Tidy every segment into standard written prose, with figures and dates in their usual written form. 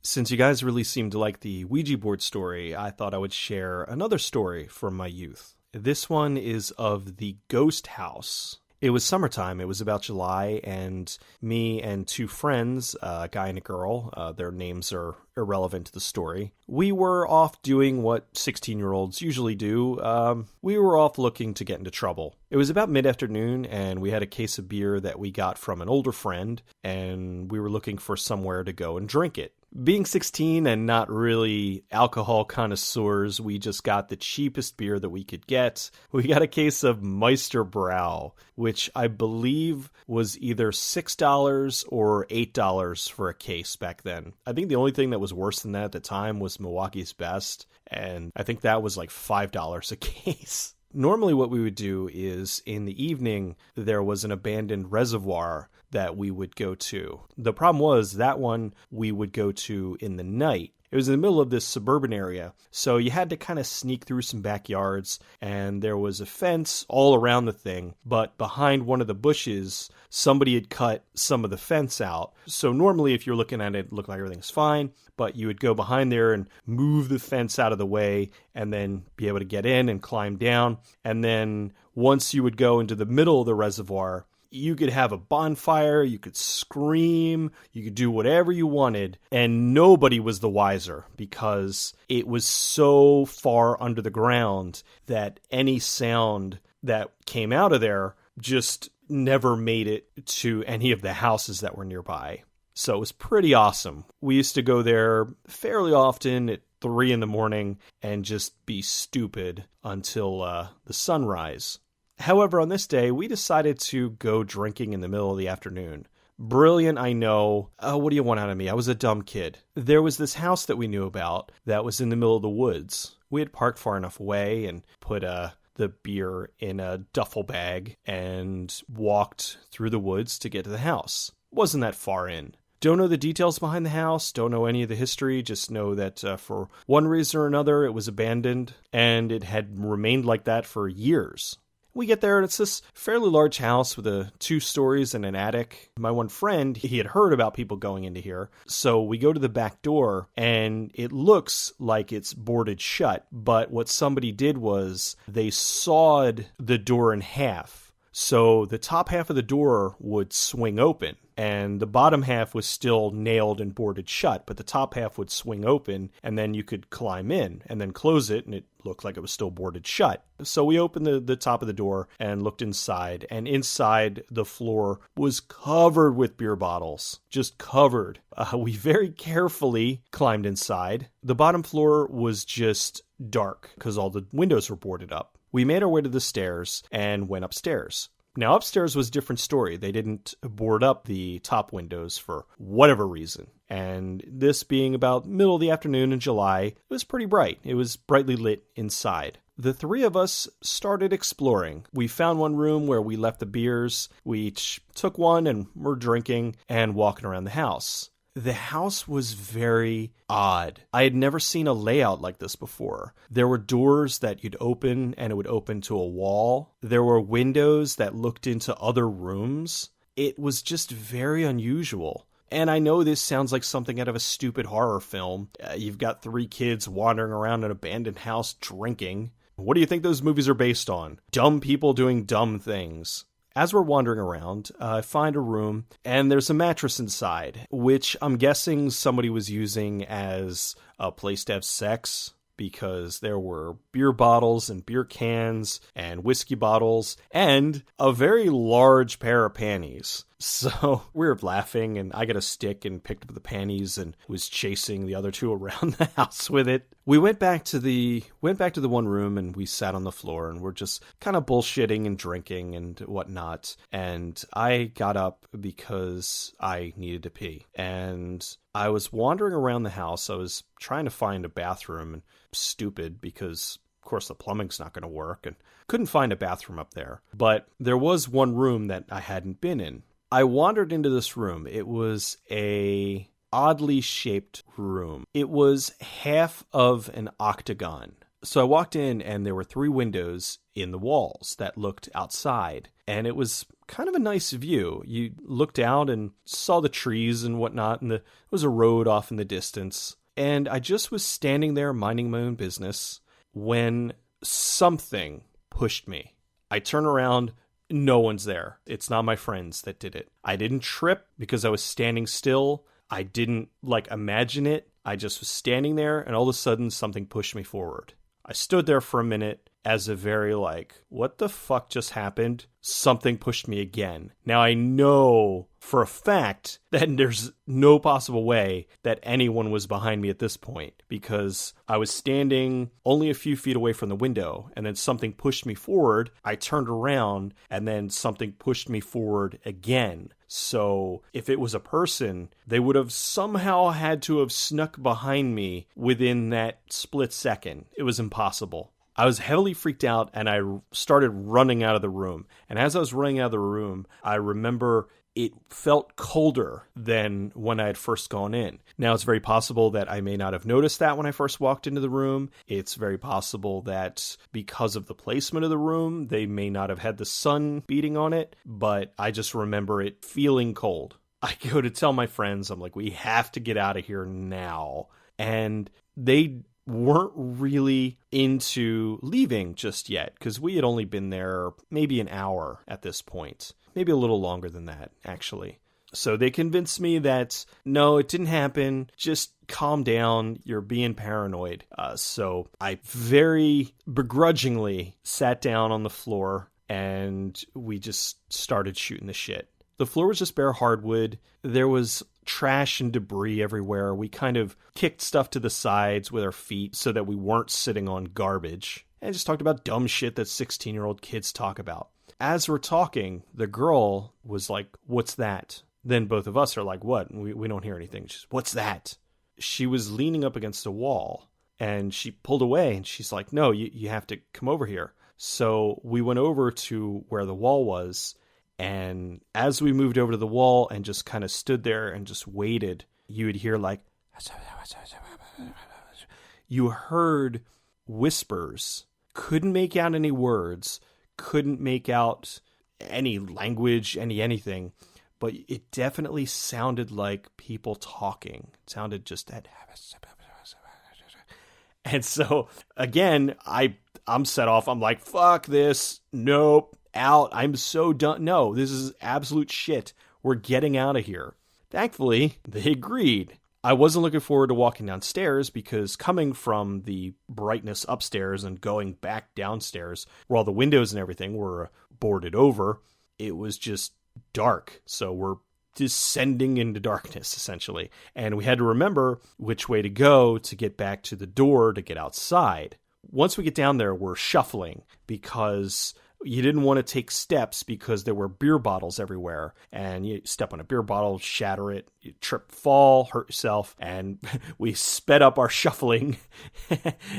Since you guys really seemed to like the Ouija board story, I thought I would share another story from my youth. This one is of the ghost house. It was summertime. It was about July, and me and two friends, a guy and a girl, their names are irrelevant to the story. We were off doing what 16-year-olds usually do. We were off looking to get into trouble. It was about mid-afternoon, and we had a case of beer that we got from an older friend, and we were looking for somewhere to go and drink it. Being 16 and not really alcohol connoisseurs, we just got the cheapest beer that we could get. We got a case of Meisterbrau, which I believe was either $6 or $8 for a case back then. I think the only thing that was worse than that at the time was Milwaukee's Best, and I think that was like $5 a case. Normally what we would do is in the evening, there was an abandoned reservoir that we would go to. The problem was that one we would go to in the night. It was in the middle of this suburban area, so you had to kind of sneak through some backyards, and there was a fence all around the thing, but behind one of the bushes, somebody had cut some of the fence out. So normally if you're looking at it, it looked like everything's fine, but you would go behind there and move the fence out of the way and then be able to get in and climb down. And then once you would go into the middle of the reservoir, you could have a bonfire, you could scream, you could do whatever you wanted, and nobody was the wiser because it was so far under the ground that any sound that came out of there just never made it to any of the houses that were nearby. So it was pretty awesome. We used to go there fairly often at 3 a.m. and just be stupid until the sunrise. However, on this day, we decided to go drinking in the middle of the afternoon. Brilliant, I know. What do you want out of me? I was a dumb kid. There was this house that we knew about that was in the middle of the woods. We had parked far enough away and put the beer in a duffel bag and walked through the woods to get to the house. Wasn't that far in. Don't know the details behind the house, don't know any of the history, just know that for one reason or another, it was abandoned, and it had remained like that for years. We get there, and it's this fairly large house with 2 stories and an attic. My one friend, he had heard about people going into here. So we go to the back door, and it looks like it's boarded shut. But what somebody did was they sawed the door in half. So the top half of the door would swing open, and the bottom half was still nailed and boarded shut, but the top half would swing open, and then you could climb in and then close it, and it looked like it was still boarded shut. So we opened the top of the door and looked inside, and inside the floor was covered with beer bottles, just covered. We very carefully climbed inside. The bottom floor was just dark because all the windows were boarded up. We made our way to the stairs and went upstairs. Now, upstairs was a different story. They didn't board up the top windows for whatever reason. And this being about middle of the afternoon in July, it was pretty bright. It was brightly lit inside. The 3 of us started exploring. We found one room where we left the beers. We each took one and were drinking and walking around the house. The house was very odd. I had never seen a layout like this before. There were doors that you'd open and it would open to a wall. There were windows that looked into other rooms. It was just very unusual. And I know this sounds like something out of a stupid horror film. You've got 3 kids wandering around an abandoned house drinking. What do you think those movies are based on? Dumb people doing dumb things. As we're wandering around, I find a room, and there's a mattress inside, which I'm guessing somebody was using as a place to have sex, because there were beer bottles and beer cans and whiskey bottles and a very large pair of panties. So we were laughing, and I got a stick and picked up the panties and was chasing the other 2 around the house with it. We went back to the one room, and we sat on the floor, and we're just kind of bullshitting and drinking and whatnot. And I got up because I needed to pee. And I was wandering around the house. I was trying to find a bathroom, and stupid because of course the plumbing's not going to work, and couldn't find a bathroom up there. But there was one room that I hadn't been in. I wandered into this room. It was a oddly shaped room. It was half of an octagon. So I walked in, and there were 3 windows in the walls that looked outside, and it was kind of a nice view. You looked out and saw the trees and whatnot, and there was a road off in the distance. And I just was standing there minding my own business when something pushed me. I turn around, no one's there. It's not my friends that did it. I didn't trip because I was standing still. I didn't imagine it. I just was standing there, and all of a sudden something pushed me forward. I stood there for a minute as a very what the fuck just happened? Something pushed me again. Now I know for a fact that there's no possible way that anyone was behind me at this point, because I was standing only a few feet away from the window, and then something pushed me forward. I turned around, and then something pushed me forward again. So if it was a person, they would have somehow had to have snuck behind me within that split second. It was impossible. I was heavily freaked out, and I started running out of the room. And as I was running out of the room, I remember it felt colder than when I had first gone in. Now, it's very possible that I may not have noticed that when I first walked into the room. It's very possible that because of the placement of the room, they may not have had the sun beating on it, but I just remember it feeling cold. I go to tell my friends, I'm like, we have to get out of here now. And they weren't really into leaving just yet, because we had only been there maybe an hour at this point. Maybe a little longer than that, actually. So they convinced me that, no, it didn't happen. Just calm down. You're being paranoid. So I very begrudgingly sat down on the floor, and we just started shooting the shit. The floor was just bare hardwood. There was trash and debris everywhere. We kind of kicked stuff to the sides with our feet so that we weren't sitting on garbage, and just talked about dumb shit that 16-year-old kids talk about. As we're talking, the girl was like, "What's that?" Then both of us are like, "What?" And we don't hear anything. She's, "What's that?" She was leaning up against a wall, and she pulled away, and she's like, "No, you have to come over here." So we went over to where the wall was, and as we moved over to the wall and just kind of stood there and just waited, you would hear you heard whispers. Couldn't make out any words. Couldn't make out any language, anything. But it definitely sounded like people talking. It sounded just that. And so, again, I'm set off. I'm like, fuck this. Nope. Out. I'm so done. No, this is absolute shit. We're getting out of here. Thankfully, they agreed. I wasn't looking forward to walking downstairs, because coming from the brightness upstairs and going back downstairs, where all the windows and everything were boarded over, it was just dark. So we're descending into darkness, essentially. And we had to remember which way to go to get back to the door to get outside. Once we get down there, we're shuffling, because you didn't want to take steps, because there were beer bottles everywhere, and you step on a beer bottle, shatter it, you trip, fall, hurt yourself. And we sped up our shuffling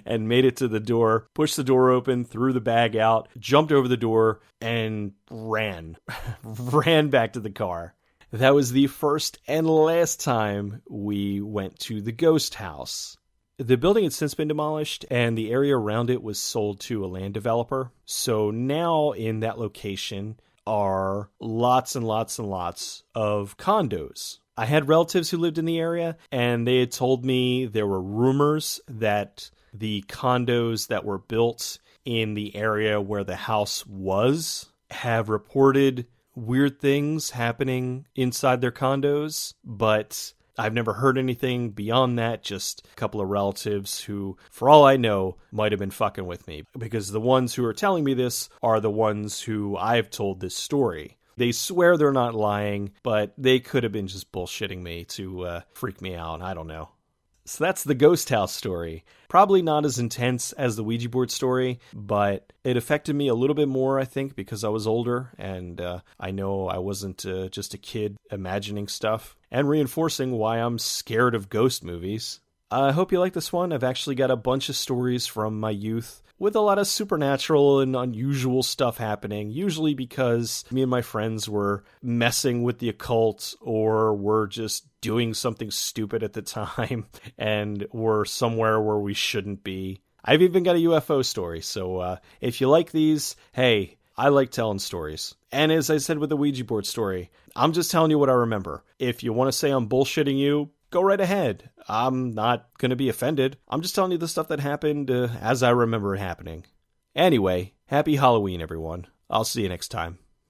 and made it to the door, pushed the door open, threw the bag out, jumped over the door, and ran back to the car. That was the first and last time we went to the ghost house. The building had since been demolished, and the area around it was sold to a land developer. So now in that location are lots and lots and lots of condos. I had relatives who lived in the area, and they had told me there were rumors that the condos that were built in the area where the house was have reported weird things happening inside their condos, but I've never heard anything beyond that, just a couple of relatives who, for all I know, might have been fucking with me, because the ones who are telling me this are the ones who I've told this story. They swear they're not lying, but they could have been just bullshitting me to freak me out. I don't know. So that's the ghost house story. Probably not as intense as the Ouija board story, but it affected me a little bit more, I think, because I was older, and I know I wasn't just a kid imagining stuff, and reinforcing why I'm scared of ghost movies. I hope you like this one. I've actually got a bunch of stories from my youth with a lot of supernatural and unusual stuff happening, usually because me and my friends were messing with the occult, or were just doing something stupid at the time and were somewhere where we shouldn't be. I've even got a UFO story, so if you like these, hey, I like telling stories. And as I said with the Ouija board story, I'm just telling you what I remember. If you want to say I'm bullshitting you, go right ahead. I'm not going to be offended. I'm just telling you the stuff that happened as I remember it happening. Anyway, happy Halloween, everyone. I'll see you next time.